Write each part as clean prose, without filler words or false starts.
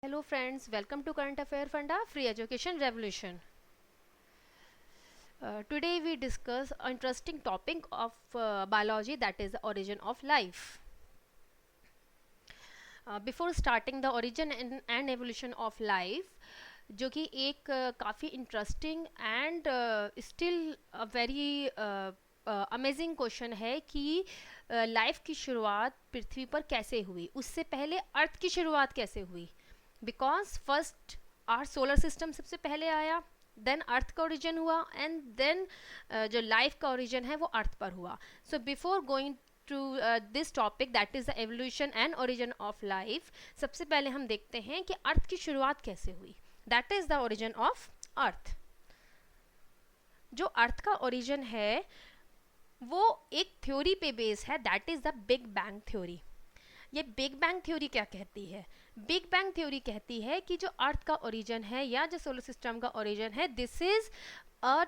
Hello friends, welcome to Current Affair Funda Free Education Revolution. Today we discuss an interesting topic of biology, that is the origin of life. Before starting the origin and evolution of life, जो कि एक काफ़ी interesting and still very amazing question है कि life की शुरुआत पृथ्वी पर कैसे हुई, उससे पहले अर्थ की शुरुआत कैसे हुई. Because first our solar system सबसे पहले आया, देन अर्थ का ओरिजिन हुआ एंड देन जो लाइफ का ओरिजिन है वो अर्थ पर हुआ. So before going to this topic that is the evolution and origin of life, सबसे पहले हम देखते हैं कि अर्थ की शुरुआत कैसे हुई. That is the origin of earth. जो अर्थ का ओरिजिन है वो एक थ्योरी पे बेस है, that is the big bang theory. ये बिग बैंग थ्योरी क्या कहती है? बिग बैंग थ्योरी कहती है कि जो अर्थ का ओरिजिन है या जो सोलर सिस्टम का ओरिजिन है, दिस इज अ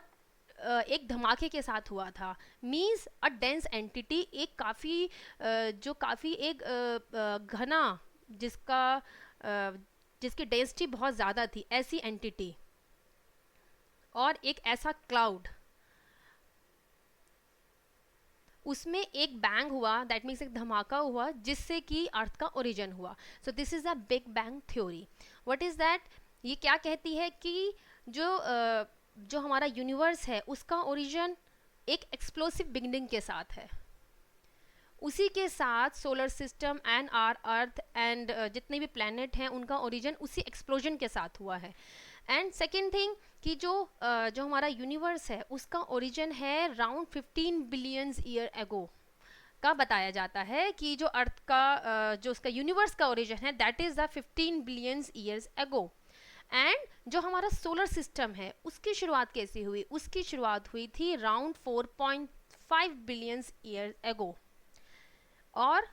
एक धमाके के साथ हुआ था. मीन्स अ डेंस एंटिटी, एक काफ़ी जो काफ़ी एक घना, जिसका जिसकी डेंसिटी बहुत ज़्यादा थी, ऐसी एंटिटी, और एक ऐसा क्लाउड, उसमें एक बैंग हुआ, दैट मीन्स एक धमाका हुआ, जिससे कि अर्थ का ओरिजिन हुआ. सो this is a big bang theory. What is that? ये क्या कहती है कि जो हमारा यूनिवर्स है उसका ओरिजिन एक एक्सप्लोसिव बिगनिंग के साथ है. उसी के साथ solar system and our earth and जितने भी प्लैनेट हैं उनका ओरिजिन उसी एक्सप्लोजन के साथ हुआ है. एंड सेकेंड थिंग कि जो हमारा यूनिवर्स है उसका ओरिजिन है राउंड 15 बिलियंस ईयर एगो का बताया जाता है कि जो अर्थ का जो उसका यूनिवर्स का ओरिजिन है that is the 15 billions years ago. And जो हमारा सोलर सिस्टम है उसकी शुरुआत कैसे हुई? उसकी शुरुआत हुई थी राउंड 4.5 बिलियंस ईयर एगो. और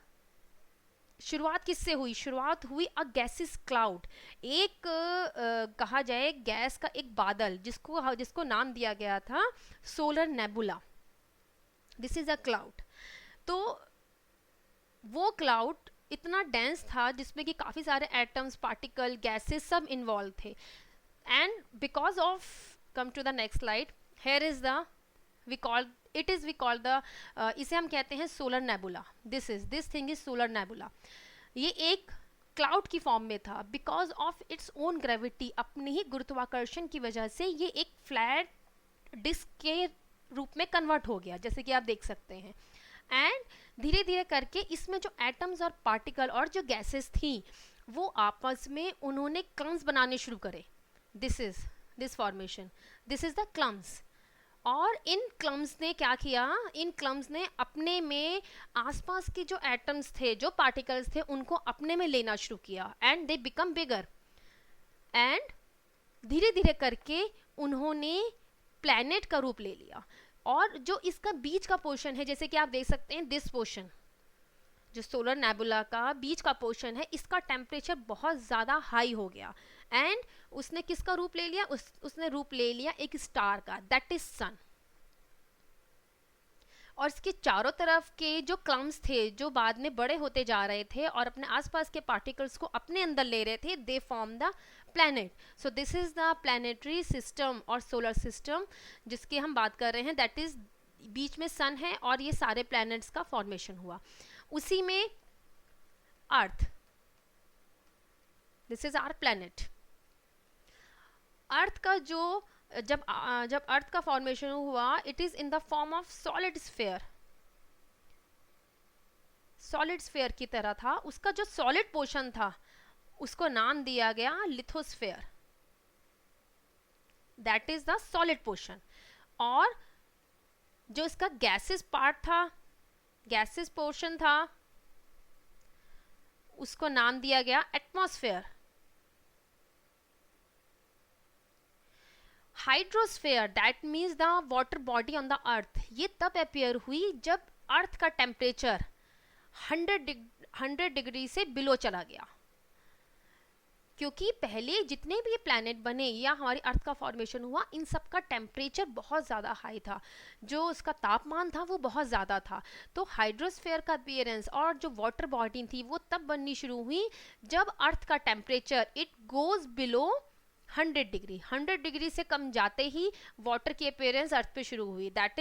शुरुआत किससे हुई? शुरुआत हुई अ गैसिस क्लाउड, एक कहा जाए गैस का एक बादल, जिसको नाम दिया गया था solar nebula. This is a cloud. तो वो क्लाउड इतना डेंस था जिसमें कि काफ़ी सारे एटम्स, पार्टिकल, गैसेस सब इन्वॉल्व थे. And because of, come to the next slide, here is the we call the इसे हम कहते हैं solar nebula. This thing is solar nebula. ये एक क्लाउड की फॉर्म में था. Because of its own gravity, अपने ही गुरुत्वाकर्षण की वजह से ये एक फ्लैट डिस्क के रूप में कन्वर्ट हो गया, जैसे कि आप देख सकते हैं. एंड धीरे धीरे करके इसमें जो एटम्स और पार्टिकल और जो गैसेस थी वो आपस में उन्होंने क्लम्स बनाने शुरू करे. This formation, this is the clumps. और इन क्लम्स ने क्या किया? इन क्लम्स ने अपने में आसपास के जो एटम्स थे, जो पार्टिकल्स थे, उनको अपने में लेना शुरू किया and they become bigger. And धीरे धीरे करके उन्होंने प्लैनेट का रूप ले लिया. और जो इसका बीच का पोर्शन है, जैसे कि आप देख सकते हैं, दिस पोर्शन जो सोलर नेबुला का बीच का पोर्शन है, इसका टेम्परेचर बहुत ज़्यादा हाई हो गया. एंड उसने किसका रूप ले लिया? उसने रूप ले लिया एक स्टार का, दैट इज सन. और इसके चारों तरफ के जो क्लम्स थे, जो बाद में बड़े होते जा रहे थे और अपने आसपास के पार्टिकल्स को अपने अंदर ले रहे थे, दे form the planet. So this is the planetary system और सोलर सिस्टम जिसकी हम बात कर रहे हैं. दैट इज, बीच में सन है और ये सारे प्लैनेट्स का फॉर्मेशन हुआ. उसी में अर्थ, दिस इज आवर प्लैनेट. अर्थ का जब अर्थ का फॉर्मेशन हुआ, it is in the form of solid sphere. Solid sphere की तरह था. उसका जो सॉलिड पोर्शन था उसको नाम दिया गया lithosphere. That is the solid portion. और जो इसका गैसेस पार्ट था, गैसेस पोर्शन था, उसको नाम दिया गया atmosphere. Hydrosphere, that means the water body on the earth, ये तब अपियर हुई जब अर्थ का टेम्परेचर 100 डिग्री से बिलो चला गया. क्योंकि पहले जितने भी ये प्लैनेट बने या हमारी अर्थ का फॉर्मेशन हुआ, इन सब का टेम्परेचर बहुत ज़्यादा हाई था, जो उसका तापमान था वो बहुत ज़्यादा था। तो हाइड्रोस्फीयर का अपीयरेंस और जो वाटर बॉडी थी वो तब बननी शुरू हुई जब अर्थ का temperature it goes below 100 degree. 100 degree से कम जाते ही वाटर की अपीयरेंस अर्थ पे शुरू हुई। That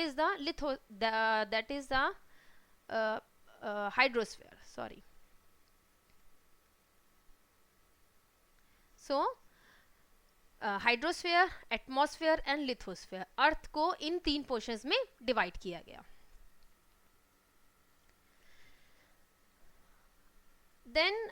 is the hydrosphere, sorry. So hydrosphere, atmosphere and lithosphere, earth को इन 3 पोर्शंस में डिवाइड किया गया। Then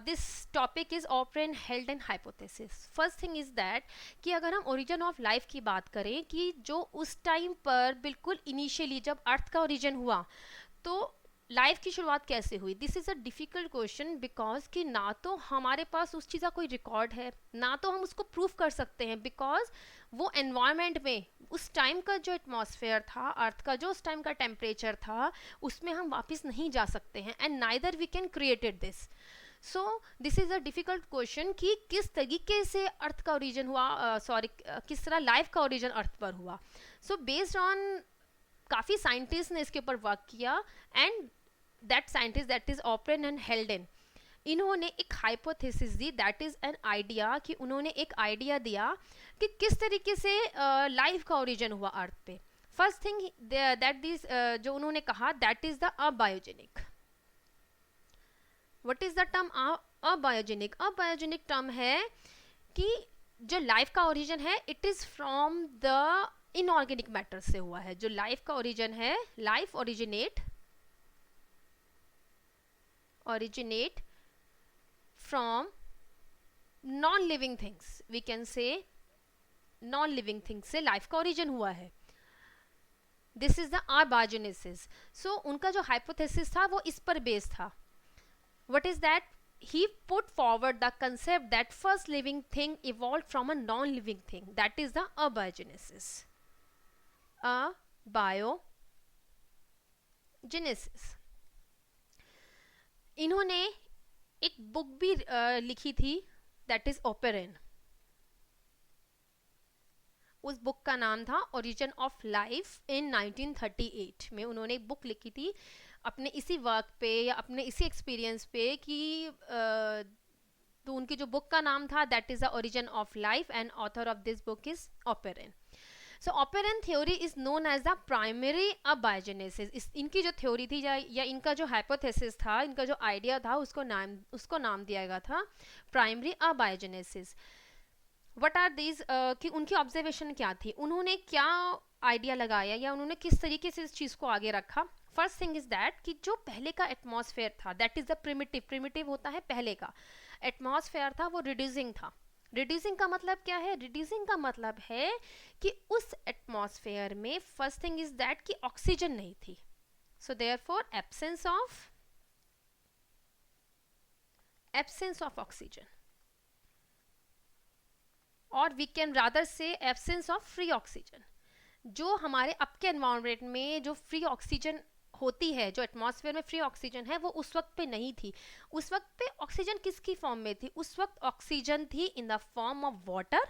this topic is Oparin Haldane and hypothesis. First thing is that कि अगर हम ओरिजिन ऑफ लाइफ की बात करें कि जो उस टाइम पर बिल्कुल इनिशियली जब अर्थ का ओरिजिन हुआ तो लाइफ की शुरुआत कैसे हुई, this is a difficult question, because कि ना तो हमारे पास उस चीज़ का कोई रिकॉर्ड है, ना तो हम उसको प्रूव कर सकते हैं, बिकॉज वो एनवायरनमेंट में उस टाइम का जो एटमॉस्फेयर था, अर्थ का जो उस टाइम का टेम्परेचर था, उसमें हम वापस नहीं जा सकते हैं, and neither we can created this. So this is a difficult question कि किस तरीके से अर्थ का ओरिजिन हुआ, किस तरह लाइफ का ओरिजिन अर्थ पर हुआ। सो बेस्ड ऑन काफ़ी साइंटिस्ट ने इसके ऊपर वर्क किया, and that scientist that is operon and हेल्डन, इन्होंने एक hypothesis the, that is an idea, कि उन्होंने एक आइडिया दिया कि किस तरीके से लाइफ का ओरिजिन हुआ अर्थ पे। फर्स्ट थिंग दैट दिस जो उन्होंने कहा, that is the abiogenic. What is the term abiogenic? Abiogenic term है कि जो लाइफ का ओरिजिन है it is from the inorganic matter से हुआ है। जो लाइफ का ओरिजिन है, life originate from non-living things, we can say non-living things से लाइफ का ओरिजिन हुआ है। This is the abiogenesis. So उनका जो हाइपोथेसिस था वो इस पर बेस्ड था। What is that? he put forward the concept that first living thing evolved from a non-living thing, that is the abiogenesis. Abiogenesis. इन्होंने एक बुक भी लिखी थी, दैट इज ओपेरन। उस बुक का नाम था ओरिजिन ऑफ लाइफ। इन 1938 में उन्होंने एक बुक लिखी थी अपने इसी वर्क पे या अपने इसी एक्सपीरियंस पे कि तो उनकी जो बुक का नाम था that is the origin of life, and author of this book is Oparin. So Oparin theory is known as the primary abiogenesis. इनकी जो थ्योरी थी या इनका जो हाइपोथेसिस था, इनका जो आइडिया था, उसको नाम दिया गया था primary abiogenesis. What are these कि उनकी ऑब्जर्वेशन क्या थी, उन्होंने क्या आइडिया लगाया या उन्होंने किस तरीके से इस चीज़ को आगे रखा। फर्स्ट थिंग इज दैट कि जो पहले का एटमॉस्फेयर था, दैट इज द प्रिमिटिव होता है पहले का एटमॉस्फेयर था, वो रिड्यूसिंग था। रिड्यूसिंग का मतलब क्या है? रिड्यूसिंग का मतलब है कि उस एटमॉस्फेयर में फर्स्ट थिंग इज दैट कि ऑक्सीजन नहीं थी। So therefore absence of oxygen, और वी कैन रादर से एब्सेंस ऑफ फ्री ऑक्सीजन। जो हमारे अब के एनवायरनमेंट में जो फ्री ऑक्सीजन होती है, जो एटमॉस्फेयर में फ्री ऑक्सीजन है, वो उस वक्त पे नहीं थी। उस वक्त पे ऑक्सीजन किसकी फॉर्म में थी? उस वक्त ऑक्सीजन थी इन the form of water.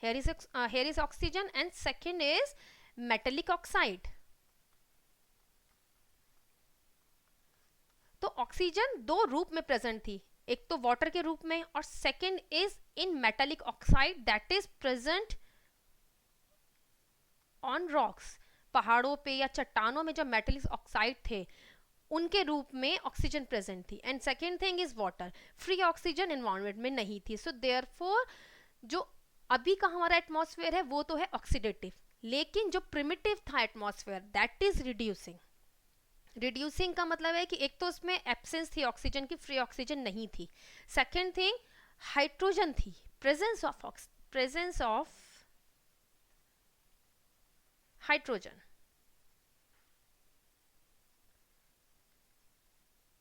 here is oxygen, and second is metallic oxide. तो ऑक्सीजन दो रूप में प्रेजेंट थी, एक तो वाटर के रूप में, और second is in metallic oxide that is present on rocks. पहाड़ों पे या चट्टानों में जो मेटालिक ऑक्साइड थे उनके रूप में ऑक्सीजन प्रेजेंट थी। And second thing is water. Free oxygen environment में नहीं थी। सो देयरफॉर जो अभी का हमारा एटमॉस्फेयर है वो तो है ऑक्सीडेटिव, लेकिन जो प्रिमिटिव था atmosphere that is reducing. Reducing का मतलब है कि एक तो उसमें एब्सेंस थी ऑक्सीजन की, फ्री ऑक्सीजन नहीं थी। सेकेंड थिंग हाइड्रोजन थी, प्रेजेंस ऑफ हाइड्रोजन।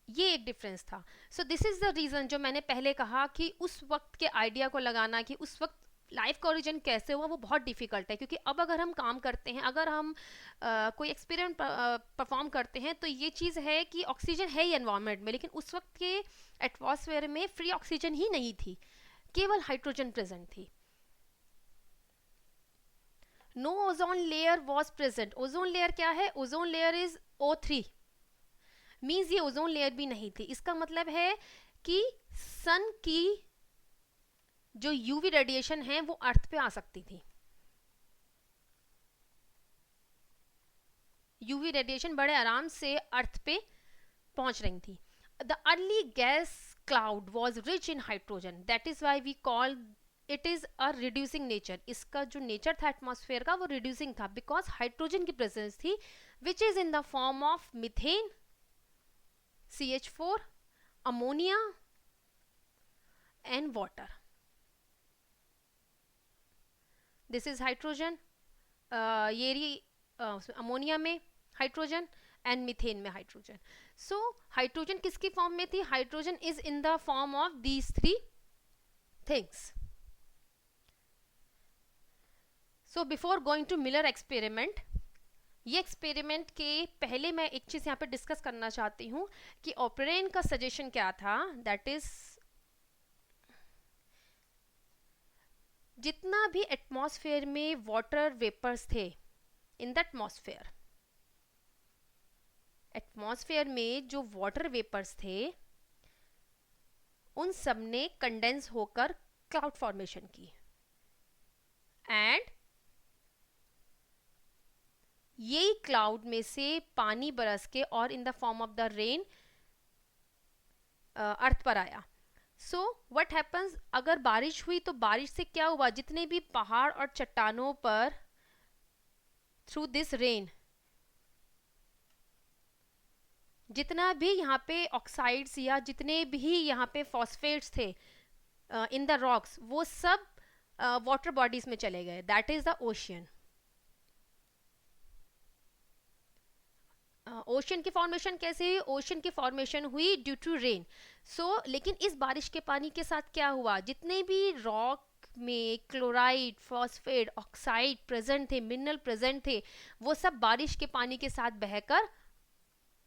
ये एक डिफरेंस था। So this is the reason जो मैंने पहले कहा कि उस वक्त के आइडिया को लगाना कि उस वक्त लाइफ का ओरिजिन कैसे हुआ वो बहुत डिफिकल्ट है, क्योंकि अब अगर हम काम करते हैं, अगर हम कोई एक्सपेरिमेंट परफॉर्म करते हैं, तो ये चीज़ है कि ऑक्सीजन है ही एनवायरनमेंट में, लेकिन उस वक्त के एटमॉस्फेयर में फ्री ऑक्सीजन ही नहीं थी, केवल हाइड्रोजन प्रेजेंट थी. No ozone layer was present. Ozone layer क्या है? Ozone layer is O3, means ये ओजोन लेयर भी नहीं थी. इसका मतलब है कि सन की जो यूवी रेडिएशन है वो अर्थ पे आ सकती थी. यूवी रेडिएशन बड़े आराम से अर्थ पे पहुंच रही थी. The early gas cloud was rich in hydrogen, that is why we call it is a reducing nature. इसका जो नेचर था एटमॉस्फेयर का वो रिड्यूसिंग था, बिकॉज हाइड्रोजन की प्रेजेंस थी, which is in the form of methane, CH4, ammonia and water. This is hydrogen, ये रही अमोनिया में हाइड्रोजन एंड मीथेन में हाइड्रोजन. सो हाइड्रोजन किसकी फॉर्म में थी? Hydrogen is in the form of these three things. So before going to Miller experiment, ये experiment के पहले मैं एक चीज यहाँ पे डिस्कस करना चाहती हूँ कि ओपेरेन का सजेशन क्या था. दैट इज जितना भी एटमॉस्फेयर में वाटर वेपर्स थे इन द एटमॉस्फेयर में जो वाटर वेपर्स थे उन सब ने कंडेंस होकर क्लाउड फॉर्मेशन की, एंड यही क्लाउड में से पानी बरस के और in the form of the rain earth पर आया. सो व्हाट हैपन्स, अगर बारिश हुई तो बारिश से क्या हुआ? जितने भी पहाड़ और चट्टानों पर थ्रू दिस रेन जितना भी यहाँ पे ऑक्साइड्स या जितने भी यहाँ पे फॉस्फेट्स थे इन द रॉक्स, वो सब वाटर बॉडीज में चले गए. That is the ocean. Ocean की फॉर्मेशन कैसे हुई? ओशन की फॉर्मेशन हुई ड्यू टू रेन. सो लेकिन इस बारिश के पानी के साथ क्या हुआ? जितने भी रॉक में क्लोराइड, फॉस्फेट, ऑक्साइड प्रेजेंट थे, मिनरल प्रेजेंट थे, वो सब बारिश के पानी के साथ बहकर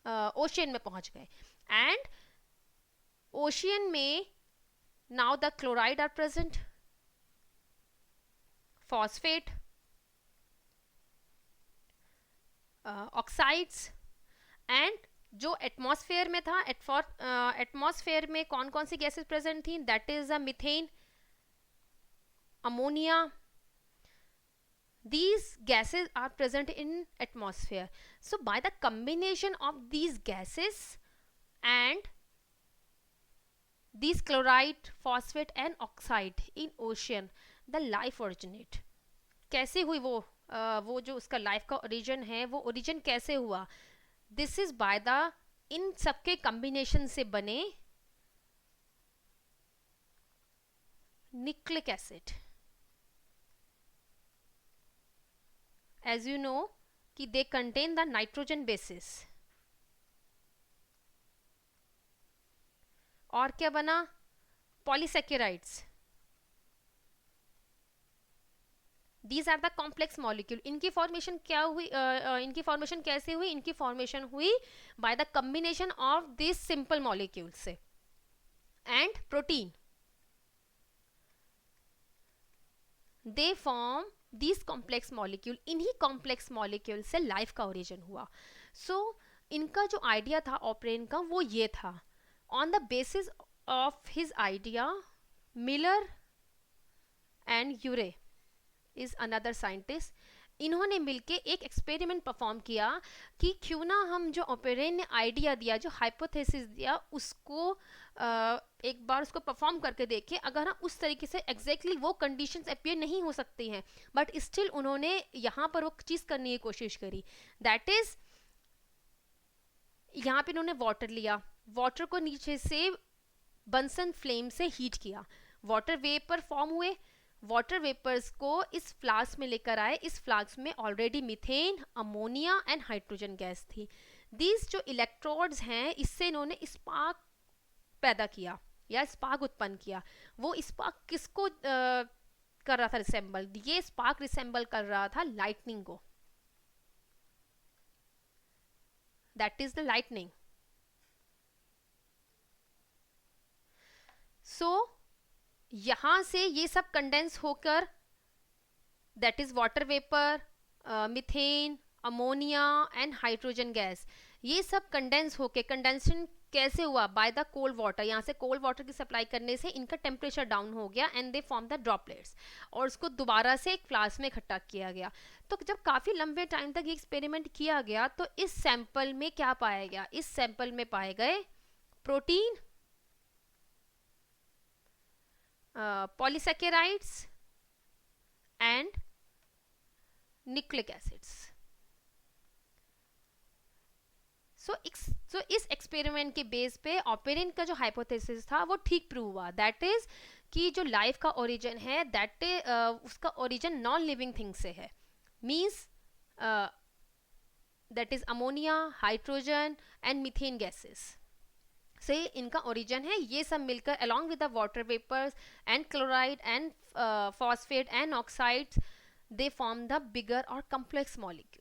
ओशियन में पहुंच गए. एंड ओशियन में now the chloride are present, phosphate, oxides, and जो एटमॉस्फेयर में था, एटमॉस्फेयर में कौन कौन सी गैसेस प्रेजेंट थी? That is a methane, ammonia. These gases are present in atmosphere. So by the combination of these gases and these chloride, phosphate and oxide in ocean, the life originate. कैसे हुई वो जो उसका life का origin है, वो origin कैसे हुआ? This is by the in सबके कॉम्बिनेशन से बने nucleic acid. As you know कि they contain the nitrogen bases. और क्या बना? Polysaccharides. These are the complex molecule. इनकी फॉर्मेशन क्या हुई? इनकी फॉर्मेशन कैसे हुई? इनकी फॉर्मेशन हुई by the combination of these simple molecules से and protein. They form these complex molecule. इन्हीं complex molecule से लाइफ का ओरिजिन हुआ. So इनका जो आइडिया था ओपेरेन का, वो ये था. On the basis of his idea, Miller and Urey is another scientist, इन्होंने मिलके एक एक्सपेरिमेंट परफॉर्म किया कि क्यों ना हम जो ओपेरेन ने आइडिया दिया, जो हाइपोथेसिस दिया, उसको एक बार उसको परफॉर्म करके देखें. अगर हम उस तरीके से एग्जैक्टली वो कंडीशंस अपीयर नहीं हो सकती हैं, बट स्टिल उन्होंने यहाँ पर वो चीज़ करने की कोशिश करी. दैट इज यहाँ पे उन्होंने वाटर लिया, वाटर को नीचे से बंसन फ्लेम से हीट किया, वाटर वेपर फॉर्म हुए. वाटर वेपर्स को इस फ्लास्क में लेकर आए. इस फ्लास्क में already methane, ammonia and hydrogen gas थी. दीज जो इलेक्ट्रोड्स हैं, इससे इन्होंने स्पार्क पैदा किया या स्पार्क उत्पन्न किया. वो स्पार्क किसको कर रहा था रिसेंबल, ये स्पार्क रिसेंबल कर रहा था लाइटनिंग को, दैट इज द लाइटनिंग. सो यहां से ये सब कंडेंस होकर, that is water vapour, methane, ammonia and hydrogen gas, ये सब कंडेंस होके, कंडेंसन कैसे हुआ? By the cold water. यहाँ से कोल्ड वाटर की सप्लाई करने से इनका टेम्परेचर डाउन हो गया and they form the droplets, और उसको दोबारा से एक फ्लास्क में इकट्ठा किया गया. तो जब काफ़ी लंबे टाइम तक ये एक्सपेरिमेंट किया गया तो इस सैंपल में क्या पाया गया? इस सैंपल में पाए गए protein, polysaccharides and nucleic acids. So इस एक्सपेरिमेंट के बेस पे ऑपेरेंट का जो हाइपोथेसिस था वो ठीक प्रूव हुआ, दैट इज कि जो लाइफ का ओरिजिन है दैट उसका ओरिजिन नॉन लिविंग थिंग से है, means that is ammonia, hydrogen and methane gases से इनका ओरिजिन है. ये सब मिलकर along with the water vapours and chloride and phosphate and oxides, they form the bigger और complex molecules.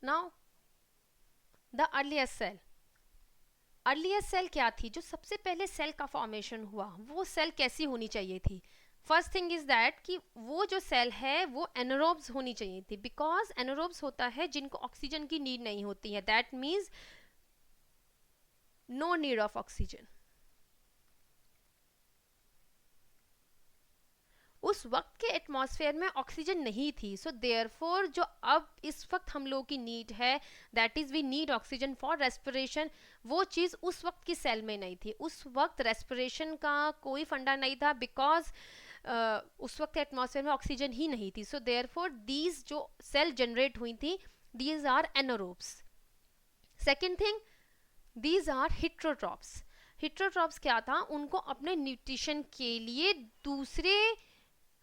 Now the earliest cell. Earliest cell क्या थी? जो सबसे पहले सेल का फॉर्मेशन हुआ वो सेल कैसी होनी चाहिए थी? फर्स्ट थिंग इज दैट कि वो जो सेल है वो एनारोब्स होनी चाहिए थी, बिकॉज एनारोब्स होता है जिनको ऑक्सीजन की नीड नहीं होती है, that means no need of oxygen. उस वक्त के एटमॉस्फेयर में ऑक्सीजन नहीं थी, सो देयरफॉर जो अब इस वक्त हम लोगों की नीड है, that is we need oxygen for respiration, वो चीज़ उस वक्त की सेल में नहीं थी. उस वक्त रेस्पिरेशन का कोई फंडा नहीं था, बिकॉज उस वक्त एटमॉस्फेयर में ऑक्सीजन ही नहीं थी. सो देयरफॉर दीज जो सेल जनरेट हुई थी, these are anaerobes. Second thing, these are heterotrophs. Heterotrophs क्या था? उनको अपने न्यूट्रिशन के लिए दूसरे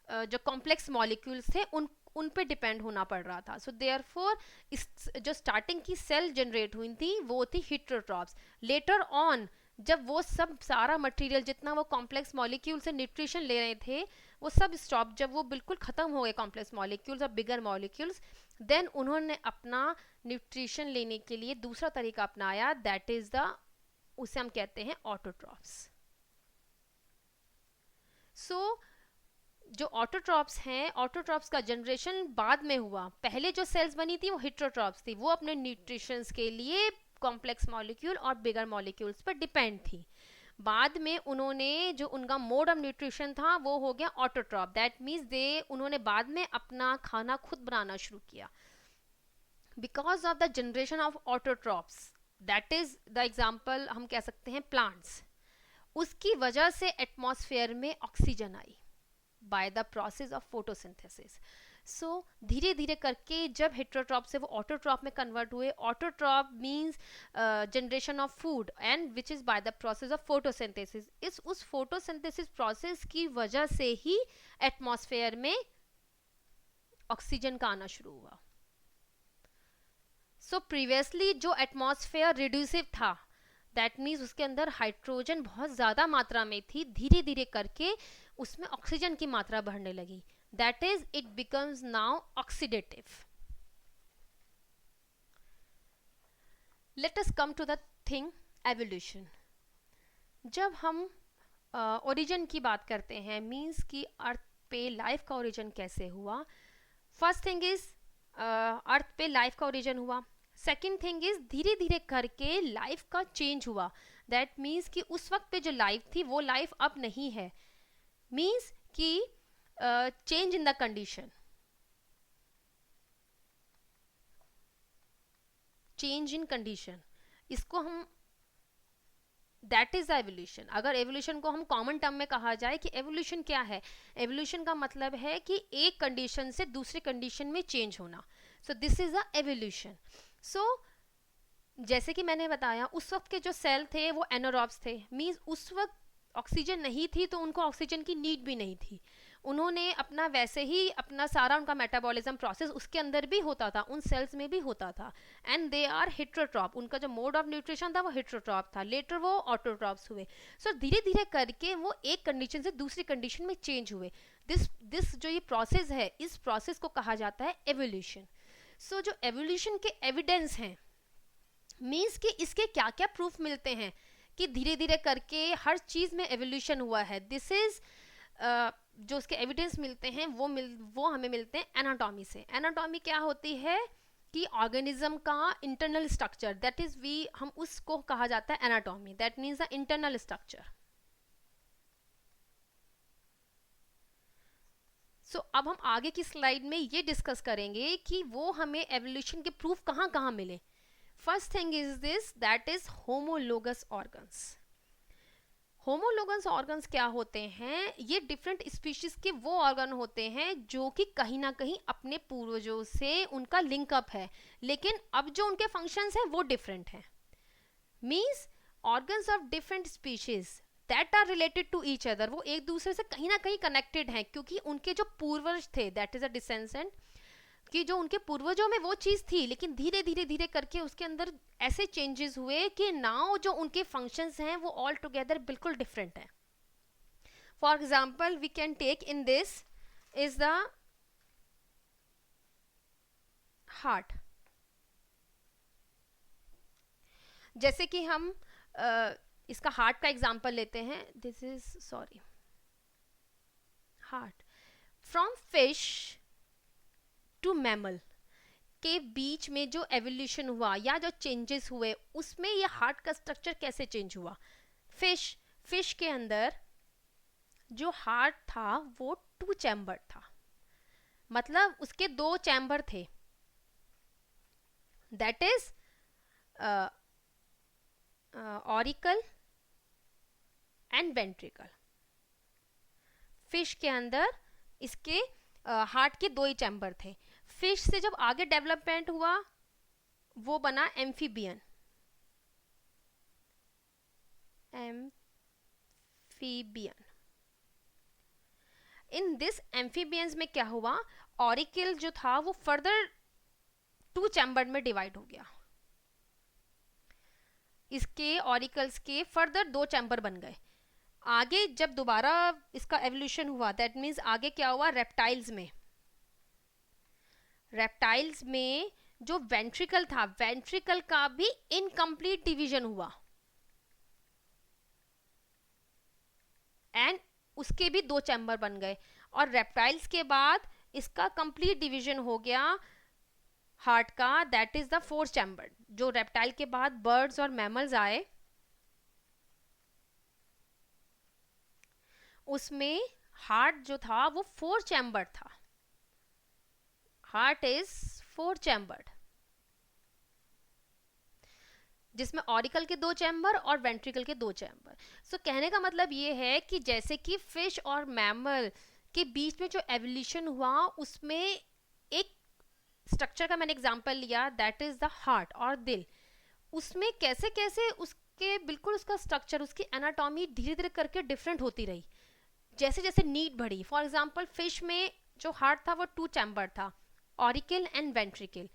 जो कॉम्प्लेक्स मॉलिक्यूल्स थे उन पे डिपेंड होना पड़ रहा था. सो देयरफॉर जो स्टार्टिंग की सेल जनरेट हुई थी वो थी हिट्रोट्रॉप्स. लेटर ऑन जब वो सब सारा मटेरियल जितना वो कॉम्प्लेक्स मॉलिक्यूल से न्यूट्रिशन ले रहे थे वो सब स्टॉप, जब वो बिल्कुल ख़त्म हो गए कॉम्प्लेक्स मॉलिक्यूल्स और बिगर मॉलिक्यूल्स, देन उन्होंने अपना न्यूट्रिशन लेने के लिए दूसरा तरीका अपनाया, दैट इज़ द, उसे हम कहते हैं ऑटोट्रॉप्स. सो जो ऑटोट्रॉप्स हैं, ऑटोट्रॉप्स का जनरेशन बाद में हुआ. पहले जो सेल्स बनी थी वो हिट्रोट्रॉप्स थी, वो अपने न्यूट्रिशंस के लिए कॉम्प्लेक्स मॉलिक्यूल और बिगर मॉलिक्यूल्स पर डिपेंड थी. बाद में उन्होंने जो उनका मोड ऑफ न्यूट्रिशन था वो हो गया ऑटोट्रॉप, दैट मीन्स उन्होंने बाद में अपना खाना खुद बनाना शुरू किया. Because of the generation of autotrophs, that is the example हम कह सकते हैं प्लांट्स, उसकी वजह से एटमॉस्फेयर में ऑक्सीजन आई by the process of photosynthesis. So धीरे धीरे करके जब हेट्रोट्रॉप से वो ऑटोट्रॉप में कन्वर्ट हुए, autotroph means generation of food and which is by the process of photosynthesis. उस फोटोसिंथेसिस प्रोसेस की वजह से ही एटमॉस्फेयर में ऑक्सीजन का आना शुरू हुआ. सो प्रीवियसली जो एटमॉस्फेयर रिड्यूसिव था, दैट मीन्स उसके अंदर हाइड्रोजन बहुत ज़्यादा मात्रा में थी, धीरे धीरे करके उसमें ऑक्सीजन की मात्रा बढ़ने लगी, that is it becomes now oxidative. Let us come to the thing evolution. जब हम ओरिजिन की बात करते हैं, मीन्स कि अर्थ पे लाइफ का ओरिजिन कैसे हुआ, फर्स्ट थिंग इज अर्थ पे लाइफ का ओरिजिन हुआ. सेकेंड थिंग इज धीरे धीरे करके लाइफ का चेंज हुआ, दैट मीन्स कि उस वक्त पे जो लाइफ थी वो लाइफ अब नहीं है, मीन्स कि change in the condition, change in condition, इसको हम, दैट इज द एवोल्यूशन. अगर एवोल्यूशन को हम कॉमन टर्म में कहा जाए कि एवोल्यूशन क्या है, एवोल्यूशन का मतलब है कि एक कंडीशन से दूसरे कंडीशन में चेंज होना. So this is the evolution. So जैसे कि मैंने बताया उस वक्त के जो सेल थे वो एनारोब्स थे, मीन्स उस वक्त ऑक्सीजन नहीं थी तो उनको ऑक्सीजन की नीड भी नहीं थी. उन्होंने अपना वैसे ही अपना सारा उनका मेटाबॉलिज्म प्रोसेस उसके अंदर भी होता था, उन सेल्स में भी होता था, एंड दे आर हेट्रोट्रॉप, उनका जो मोड ऑफ न्यूट्रिशन था वो हेट्रोट्रॉप था, लेटर वो ऑटोट्रॉप्स हुए। सो धीरे धीरे करके वो एक कंडीशन से दूसरी कंडीशन में चेंज हुए। दिस जो ये प्रोसेस है, इस प्रोसेस को कहा जाता है एवोल्यूशन। सो जो एवोल्यूशन के एविडेंस हैं, मीन्स कि इसके क्या क्या प्रूफ मिलते हैं कि धीरे धीरे करके हर चीज में एवोल्यूशन हुआ है, दिस इज जो उसके एविडेंस मिलते हैं वो हमें मिलते हैं एनाटॉमी से। एनाटॉमी क्या होती है कि ऑर्गेनिज्म का इंटरनल स्ट्रक्चर, दैट इज हम उसको कहा जाता है anatomy, that means the internal structure. So अब हम आगे की स्लाइड में ये डिस्कस करेंगे कि वो हमें एवोल्यूशन के प्रूफ कहाँ कहाँ मिले। First thing is this, that is homologous organs. Homologous organs क्या होते हैं? ये डिफरेंट स्पीशीज के वो ऑर्गन होते हैं जो कि कहीं ना कहीं अपने पूर्वजों से उनका लिंकअप है, लेकिन अब जो उनके फंक्शंस हैं वो डिफरेंट हैं। Means organs of different species that are related to each other, वो एक दूसरे से कहीं ना कहीं कनेक्टेड हैं, क्योंकि उनके जो पूर्वज थे, दैट इज अ डिसेंडेंट, कि जो उनके पूर्वजों में वो चीज थी, लेकिन धीरे धीरे धीरे करके उसके अंदर ऐसे चेंजेस हुए कि नाउ जो उनके फंक्शंस हैं वो ऑल टुगेदर बिल्कुल डिफरेंट है। For example we can take in this is the heart. जैसे कि हम इसका हार्ट का एग्जाम्पल लेते हैं, this is sorry heart. From fish to mammal के बीच में जो एवोल्यूशन हुआ या जो चेंजेस हुए, उसमें ये हार्ट का स्ट्रक्चर कैसे चेंज हुआ। फिश के अंदर जो हार्ट था वो 2 चैम्बर था, मतलब उसके 2 चैम्बर थे, that is auricle and ventricle. Fish के अंदर इसके हार्ट के 2 ही चैम्बर थे। फिश से जब आगे डेवलपमेंट हुआ वो बना एम्फीबियन। इन दिस एम्फीबियंस में क्या हुआ, ऑरिकल जो था वो फर्दर 2 चैम्बर में डिवाइड हो गया, इसके ऑरिकल्स के फर्दर 2 चैम्बर बन गए। आगे जब दोबारा इसका एवोल्यूशन हुआ, दैट मीन्स आगे क्या हुआ, रेप्टाइल्स में जो वेंट्रिकल था, वेंट्रिकल का भी इनकम्प्लीट डिवीजन हुआ, एंड उसके भी 2 चैम्बर बन गए। और रेप्टाइल्स के बाद इसका कंप्लीट डिवीजन हो गया हार्ट का, दैट इज द 4 चैम्बर। जो रेप्टाइल के बाद बर्ड्स और मैमल्स आए, उसमें हार्ट जो था वो 4 चैम्बर था। हार्ट इज 4 चैम्बर्ड, जिसमें ऑरिकल के 2 चैम्बर और वेंट्रिकल के 2 चैम्बर। सो कहने का मतलब ये है कि जैसे कि फिश और मैमल के बीच में जो एवोल्यूशन हुआ, उसमें एक स्ट्रक्चर का मैंने एग्जांपल लिया, दैट इज द हार्ट और दिल। उसमें कैसे कैसे उसके बिल्कुल उसका स्ट्रक्चर, उसकी एनाटॉमी धीरे धीरे करके डिफरेंट होती रही, जैसे जैसे नीड बढ़ी। फॉर एग्जाम्पल फिश में जो हार्ट था वो 2 चैम्बर था, ऑरिकल एंड वेंट्रिकल।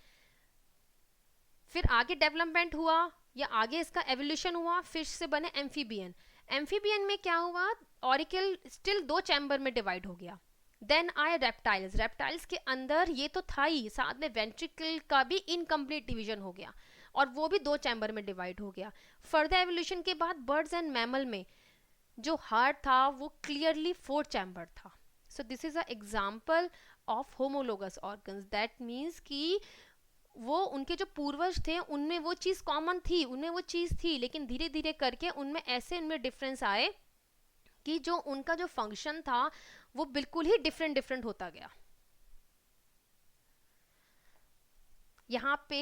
फिर आगे डेवलपमेंट हुआ या आगे इसका एवोल्यूशन हुआ, फिश से बने एम्फीबियन। एम्फीबियन में क्या हुआ, ऑरिकल स्टिल 2 चैम्बर में डिवाइड हो गया। देन आए रेप्टाइल्स। रेप्टाइल्स के अंदर ये तो था ही, साथ में वेंट्रिकल का भी इनकम्प्लीट डिवीजन हो गया और वो भी 2 चैम्बर में डिवाइड हो गया। फर्दर एवोल्यूशन के बाद बर्ड्स एंड मैमल में जो हार्ट था वो क्लियरली 4 चैम्बर था। So this is a example of homologous organs, that means कि वो उनके जो पूर्वज थे उनमें वो चीज कॉमन थी, उनमें वो चीज थी, लेकिन धीरे धीरे करके उनमें डिफरेंस आए कि जो उनका जो फंक्शन था वो बिल्कुल ही डिफरेंट होता गया। यहाँ पे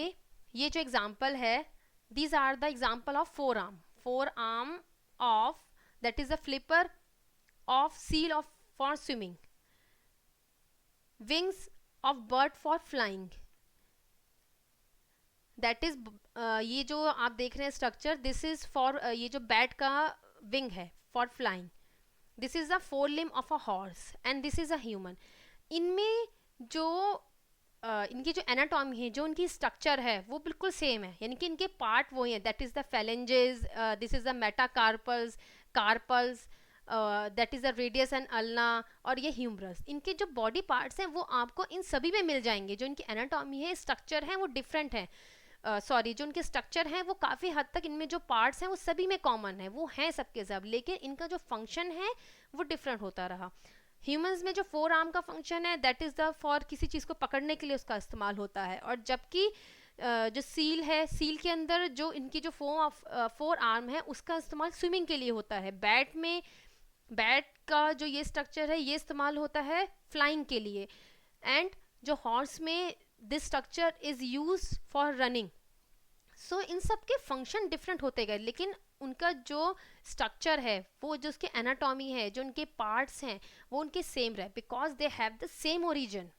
ये जो एग्जाम्पल है, these are the example of forearm of, that is a flipper of seal of for swimming, wings of bird for flying, that is ये जो आप देख रहे हैं स्ट्रक्चर, दिस इज फॉर ये जो बैट का विंग है for flying. This is the forelimb of a horse and this is a human. इनमें जो इनकी जो एनाटॉमी है, जो उनकी स्ट्रक्चर है, वो बिल्कुल सेम है, यानी कि इनके पार्ट वही है। That is the phalanges, this is the metacarpals, carpals, that is the radius and ulna, और ये ह्यूमरस। इनके जो बॉडी पार्ट्स हैं वो आपको इन सभी में मिल जाएंगे। जो इनकी एनाटॉमी है, स्ट्रक्चर है, वो डिफरेंट है। जो उनके स्ट्रक्चर हैं वो काफ़ी हद तक, इनमें जो पार्ट्स हैं वो सभी में कॉमन है, वो हैं सबके सब, लेकिन इनका जो फंक्शन है वो डिफरेंट होता रहा। ह्यूमंस में जो फोर आर्म का फंक्शन है, दैट इज़ द फॉर किसी चीज़ को पकड़ने के लिए उसका इस्तेमाल होता है, और जबकि जो सील है, सील के अंदर जो इनकी जो फोर आर्म है उसका इस्तेमाल स्विमिंग के लिए होता है। बैट में, बैट का जो ये स्ट्रक्चर है ये इस्तेमाल होता है फ्लाइंग के लिए, एंड जो हॉर्स में this structure is use for running. So इन सब के फंक्शन डिफरेंट होते गए, लेकिन उनका जो स्ट्रक्चर है, वो जो उसके एनाटॉमी है, जो उनके पार्ट्स हैं, वो उनके सेम रहे, because they have the same origin.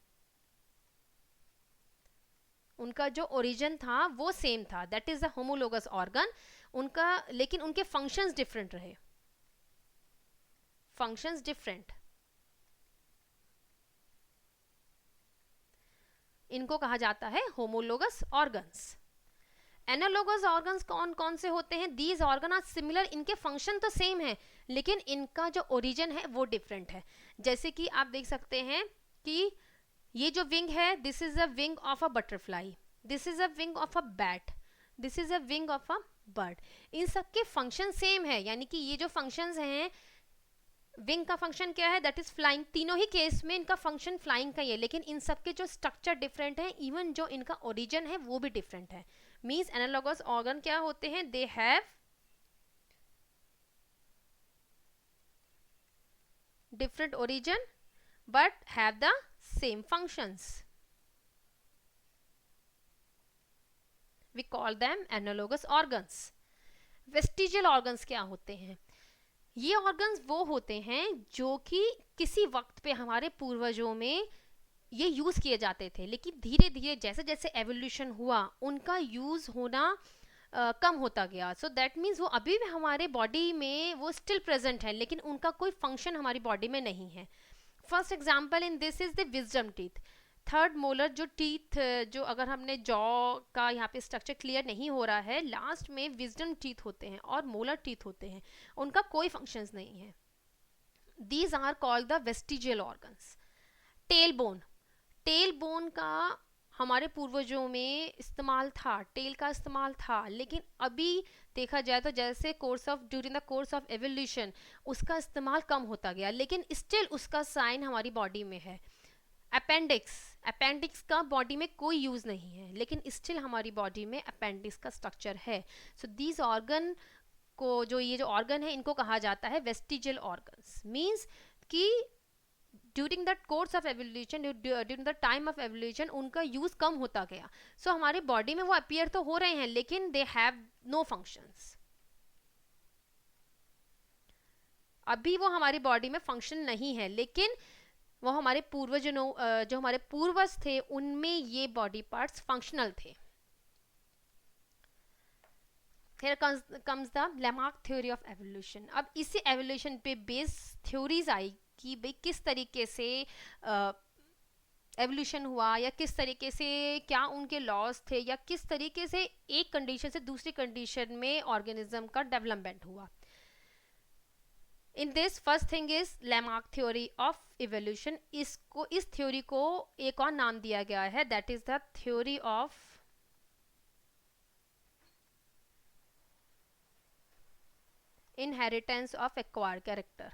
उनका जो ओरिजिन था वो सेम था, that is the homologous organ उनका, लेकिन उनके फंक्शंस डिफरेंट रहे, फंक्शंस डिफरेंट। इनको कहा जाता है होमोलोगस ऑर्गन्स। एनालोगस ऑर्गन्स कौन कौन से होते हैं? दीज ऑर्गन आर सिमिलर, इनके फंक्शन तो सेम है, लेकिन इनका जो ओरिजिन है वो डिफरेंट है। जैसे कि आप देख सकते हैं कि ये जो विंग है, this is a wing of a butterfly, this is a wing of a bat, this is a wing of a bird. इन सब के फंक्शन सेम है, यानी कि ये जो फंक्शंस हैं, विंग का फंक्शन क्या है? That is flying. तीनों ही केस में इनका फंक्शन फ्लाइंग का ही है, लेकिन इन सब के जो स्ट्रक्चर डिफरेंट है, इवन जो इनका ओरिजिन है वो भी डिफरेंट है। मीन्स एनालॉगस ऑर्गन क्या होते हैं? They have different origin but have the same functions. We call them analogous organs. Vestigial organs क्या होते हैं? ये ऑर्गन्स वो होते हैं जो कि किसी वक्त पे हमारे पूर्वजों में ये यूज किए जाते थे, लेकिन धीरे धीरे जैसे जैसे एवोल्यूशन हुआ उनका यूज होना कम होता गया। सो दैट मीन्स वो अभी भी हमारे बॉडी में वो स्टिल प्रेजेंट है, लेकिन उनका कोई फंक्शन हमारी बॉडी में नहीं है। First example in this is the wisdom teeth. Third molar जो टीथ, जो अगर हमने जॉ का यहाँ पे स्ट्रक्चर क्लियर नहीं हो रहा है, लास्ट में विजडम टीथ होते हैं और मोलर टीथ होते हैं, उनका कोई फंक्शंस नहीं है। These are called the vestigial organs. Tail bone, tail bone का हमारे पूर्वजों में इस्तेमाल था, टेल का इस्तेमाल था, लेकिन अभी देखा जाए तो जैसे during the course of evolution उसका इस्तेमाल कम होता गया, लेकिन स्टिल उसका साइन हमारी बॉडी में है। अपेंडिक्स, अपेंडिक्स का बॉडी में कोई यूज नहीं है, लेकिन स्टिल हमारी बॉडी में अपेंडिक्स का स्ट्रक्चर है। सो दीज ऑर्गन को, जो ये जो ऑर्गन है, इनको कहा जाता है वेस्टिजियल ऑर्गन्स। मीन्स कि during the course of evolution, during the time of evolution उनका यूज कम होता गया। सो हमारी बॉडी में वो अपीयर तो हो रहे हैं, लेकिन दे हैव नो फंक्शंस। अभी वो हमारी बॉडी में फंक्शन नहीं है, लेकिन वो हमारे पूर्वजों, जो हमारे पूर्वज थे, उनमें ये बॉडी पार्ट्स फंक्शनल थे। Here comes the Lamarck theory of evolution। अब इसी एवोल्यूशन पे बेस थ्योरीज आई कि भाई किस तरीके से एवोल्यूशन हुआ, या किस तरीके से क्या उनके लॉज थे, या किस तरीके से एक कंडीशन से दूसरी कंडीशन में ऑर्गेनिज्म का डेवलपमेंट हुआ। In this first thing is Lamarck theory of evolution. इसको, इस थ्योरी को एक और नाम दिया गया है, that is the theory of inheritance of acquired character।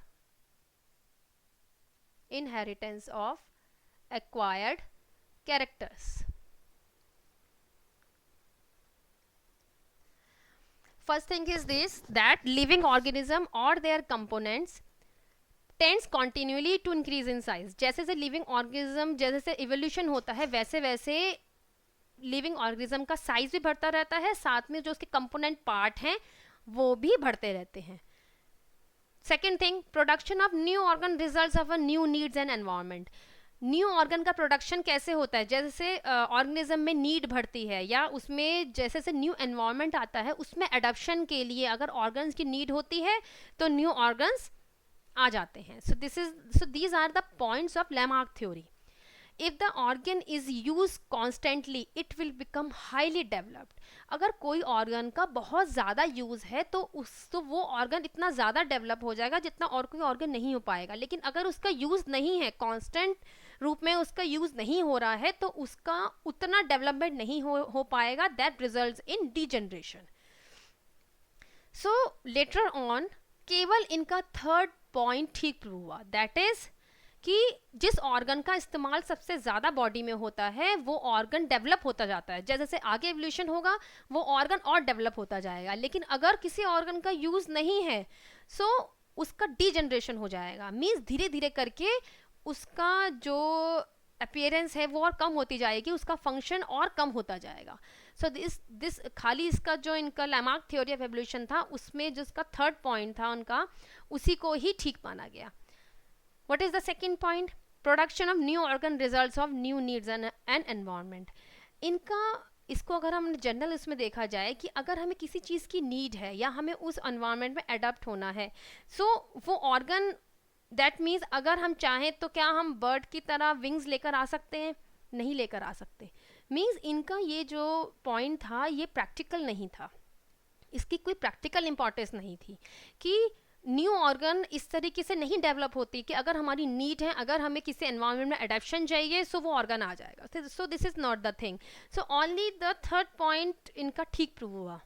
inheritance of acquired characters। first thing is this, that living organism or their components tends continually to increase in size। जैसे जैसे लिविंग ऑर्गेनिज्म, जैसे जैसे evolution होता है, वैसे वैसे living organism का size भी बढ़ता रहता है, साथ में जो उसके कंपोनेंट पार्ट हैं वो भी बढ़ते रहते हैं। Second thing, production of new organ results of a new needs and environment. New organ का प्रोडक्शन कैसे होता है? जैसे ऑर्गेनिज्म में नीड बढ़ती है, या उसमें जैसे जैसे न्यू एनवायरनमेंट आता है, उसमें एडप्शन के लिए अगर ऑर्गन्स की नीड होती है तो न्यू ऑर्गन्स आ जाते हैं. So these are the points of Lamarck theory. If the organ is used constantly, it will become highly developed. अगर कोई ऑर्गन का बहुत ज़्यादा यूज़ है तो वो ऑर्गन इतना ज़्यादा डेवलप हो जाएगा जितना और कोई ऑर्गन नहीं हो पाएगा. लेकिन अगर उसका यूज़ नहीं है, कांस्टेंट रूप में उसका यूज़ नहीं हो रहा है, तो उसका उतना डेवलपमेंट नहीं हो पाएगा. That results in degeneration. So later on केवल इनका थर्ड पॉइंट ठीक प्रूव हुआ, दैट इज कि जिस ऑर्गन का इस्तेमाल सबसे ज़्यादा बॉडी में होता है वो ऑर्गन डेवलप होता जाता है. जैसे जैसे आगे एवोल्यूशन होगा वो ऑर्गन और डेवलप होता जाएगा. लेकिन अगर किसी ऑर्गन का यूज़ नहीं है सो उसका डीजनरेशन हो जाएगा. मीन्स धीरे धीरे करके उसका जो अपीयरेंस है वो और कम होती जाएगी, उसका फंक्शन और कम होता जाएगा. सो दिस खाली इसका जो इनका लैमार्क थ्योरी ऑफ एवोल्यूशन था उसमें जो इसका थर्ड पॉइंट था उनका, उसी को ही ठीक माना गया. What is the second point? Production of new organ results of new needs and environment. इनका इसको अगर हम जनरल इसमें देखा जाए कि अगर हमें किसी चीज़ की नीड है या हमें उस एनवायरनमेंट में अडॉप्ट होना है, सो वो ऑर्गन, दैट मीन्स अगर हम चाहें तो क्या हम बर्ड की तरह विंग्स लेकर आ सकते हैं? नहीं लेकर आ सकते. मीन्स इनका ये जो पॉइंट था ये प्रैक्टिकल नहीं था, इसकी कोई प्रैक्टिकल इंपॉर्टेंस नहीं थी कि न्यू ऑर्गन इस तरीके से नहीं डेवलप होती कि अगर हमारी नीड है, अगर हमें किसी एनवायरनमेंट में अडेप्शन चाहिए सो वो ऑर्गन आ जाएगा. सो this is not the thing. So only the third point इनका ठीक प्रूव हुआ.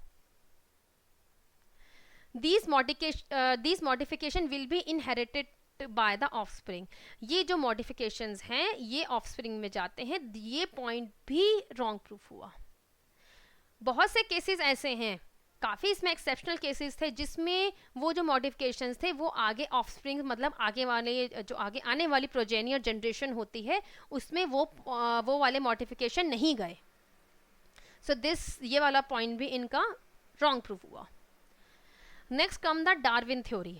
these modification will be inherited by the offspring. ये जो modifications हैं ये offspring में जाते हैं. ये पॉइंट भी रॉन्ग प्रूफ हुआ. बहुत से केसेस ऐसे हैं, काफ़ी इसमें एक्सेप्शनल केसेस थे जिसमें वो जो मॉडिफिकेशंस थे वो आगे ऑफस्प्रिंग मतलब आगे वाले जो आगे आने वाली प्रोजेनियर जनरेशन होती है उसमें वो वाले मॉडिफिकेशन नहीं गए. सो ये वाला पॉइंट भी इनका रॉन्ग प्रूफ हुआ. Next come the Darwin theory.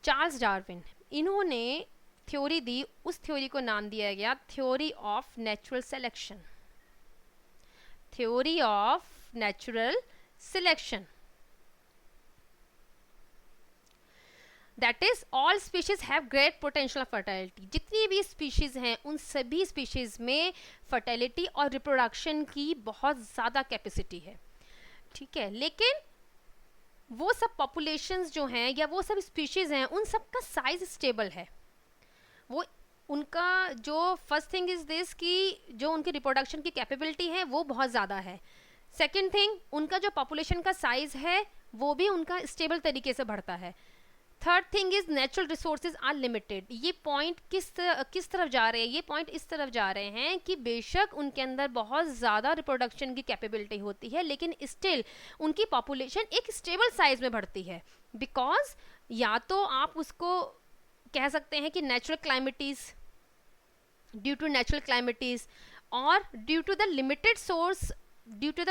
Charles Darwin, इन्होंने थ्योरी दी, उस थ्योरी को नाम दिया गया theory of natural selection. Theory of natural selection. That is, all species have great potential of fertility. जितनी भी species हैं उन सभी species में fertility और reproduction की बहुत ज़्यादा कैपेसिटी है. ठीक है, लेकिन वो सब populations जो हैं या वो सब species हैं उन सब का size stable है. वो उनका जो फर्स्ट थिंग इज दिस कि जो उनकी रिप्रोडक्शन की कैपेबिलिटी है वो बहुत ज़्यादा है. सेकेंड थिंग, उनका जो पॉपुलेशन का साइज है वो भी उनका स्टेबल तरीके से बढ़ता है. Third thing is natural resources are limited. ये पॉइंट किस तरफ जा रहे हैं? ये पॉइंट इस तरफ जा रहे हैं कि बेशक उनके अंदर बहुत ज़्यादा रिप्रोडक्शन की कैपेबिलिटी होती है लेकिन स्टिल उनकी पॉपुलेशन एक स्टेबल साइज में बढ़ती है. बिकॉज या तो आप उसको कह सकते हैं कि natural calamities, due to natural calamities और due to the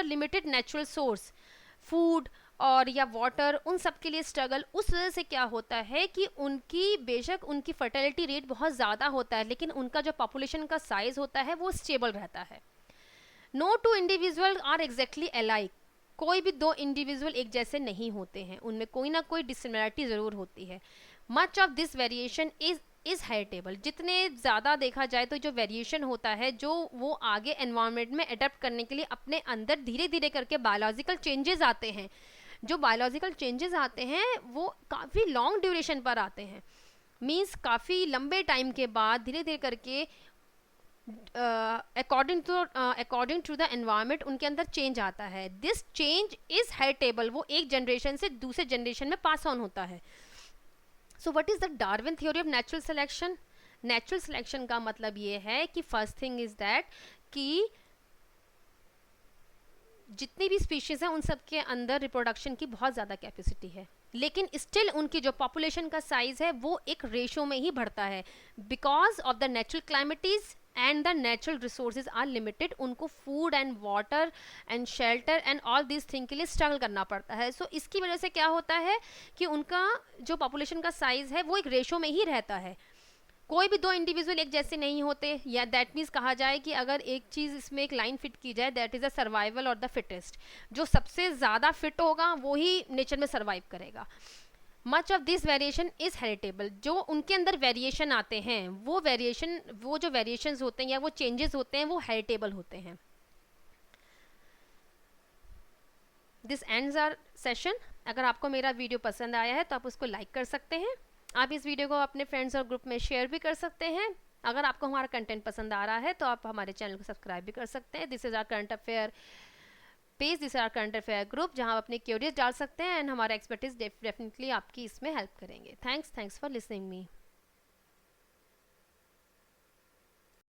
limited natural source food और या वाटर, उन सब के लिए स्ट्रगल. उस वजह से क्या होता है कि उनकी बेशक उनकी फर्टिलिटी रेट बहुत ज़्यादा होता है लेकिन उनका जो पॉपुलेशन का साइज होता है वो स्टेबल रहता है. No two individual are exactly alike. कोई भी दो इंडिविजुअल एक जैसे नहीं होते हैं, उनमें कोई ना कोई डिसिमिलरिटी ज़रूर होती है. Much of this variation is heritable. जितने ज़्यादा देखा जाए तो जो वेरिएशन होता है जो वो आगे एनवायरनमेंट में अडेप्ट करने के लिए अपने अंदर धीरे धीरे करके बायोलॉजिकल चेंजेस आते हैं. जो बायोलॉजिकल चेंजेस आते हैं वो काफ़ी लॉन्ग ड्यूरेशन पर आते हैं. मीन्स काफ़ी लंबे टाइम के बाद धीरे धीरे करके अकॉर्डिंग टू द एनवायरनमेंट उनके अंदर चेंज आता है. This change is heritable. वो एक जनरेशन से दूसरे जनरेशन में पास ऑन होता है. So what is the Darwin theory of natural selection? Natural selection का मतलब ये है कि फर्स्ट थिंग इज दैट कि जितनी भी स्पीशीज हैं उन सब के अंदर रिप्रोडक्शन की बहुत ज़्यादा कैपेसिटी है लेकिन स्टिल उनकी जो पॉपुलेशन का साइज है वो एक रेशो में ही बढ़ता है. Because of the natural calamities and the natural resources are limited. उनको food and water and shelter and all this thing के लिए स्ट्रगल करना पड़ता है. सो इसकी वजह से क्या होता है कि उनका जो पॉपुलेशन का साइज है वो एक रेशो में ही रहता है. कोई भी दो इंडिविजुअल एक जैसे नहीं होते. या दैट मीन्स कहा जाए कि अगर एक चीज़ इसमें एक लाइन फिट की जाए, दैट इज़ अ सर्वाइवल और द फिटेस्ट. जो सबसे ज़्यादा फिट होगा वो ही नेचर में सर्वाइव करेगा. Much of this variation is heritable. जो उनके अंदर वेरिएशन आते हैं वो वेरिएशन, वो जो वेरिएशंस होते हैं या वो चेंजेस होते हैं वो हेरिटेबल होते हैं। This ends our session. अगर आपको मेरा वीडियो पसंद आया है तो आप उसको लाइक कर सकते हैं। आप इस वीडियो को अपने फ्रेंड्स और ग्रुप में शेयर भी कर सकते हैं। अगर आपको हमारा कंटेंट पसंद आ रहा है तो आप हमारे चैनल को सब्सक्राइब भी कर सकते हैं। This is our current affair page, this our current affair group, जहां आप अपने क्यूरीज डाल सकते हैं एंड हमारा एक्सपर्टीज डेफिनेटली आपकी इसमें हेल्प करेंगे। Thanks for listening me.